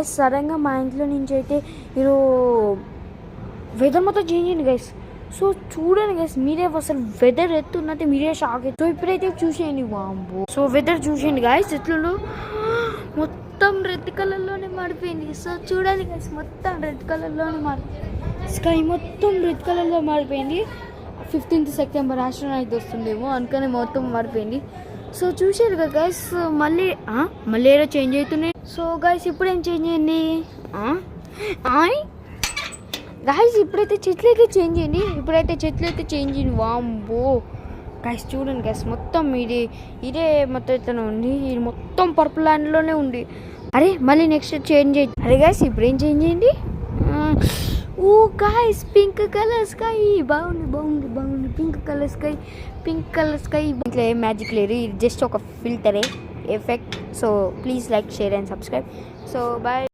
Guys సడన్గా మా ఇంట్లో నుంచి అయితే మీరు వెదర్ మొత్తం చేంజ్ అయింది గైస్. సో చూడండి గైస్, మీరే అసలు వెదర్ ఎత్తున్నట్టు మీరే షాక్ అవుతుంది. సో ఇప్పుడైతే చూసేయండి వాంబో. సో వెదర్ చూసేయండి గైస్ ఎట్లుందో, మొత్తం రెడ్ కలర్లోనే మారిపోయింది. సో చూడండి గైస్, మొత్తం రెడ్ కలర్లోనే స్కై మొత్తం రెడ్ కలర్లో మారిపోయింది. 15th సెప్టెంబర్ ఆస్ట్రోనైట్ వస్తుందేమో అందుకని మొత్తం మారిపోయింది. సో చూసారు కదా గైస్, మళ్ళీ ఏదో చేంజ్ అవుతున్నాయి. సో గైస్ ఇప్పుడు ఏం చేంజ్ అయింది గైస్, ఇప్పుడైతే చెట్లు అయితే చేంజ్ అయింది. వాంబో గైస్ చూడండి గైస్, మొత్తం ఇదే మొత్తం ఇట్లా ఉంది. ఇది మొత్తం పర్పుల్ ల్యాండ్లోనే ఉంది. అరే మళ్ళీ నెక్స్ట్ చేంజ్ అయింది. అరే గైస్ ఇప్పుడు ఏం చేంజ్ అయింది? Oh guys pink colour sky, బాగుంది. పింక్ కలర్ స్కై ఇంట్లో ఏం మ్యాజిక్ లేదు, ఇది జస్ట్ ఒక ఫిల్టరే effect. So please like, share and subscribe. So bye.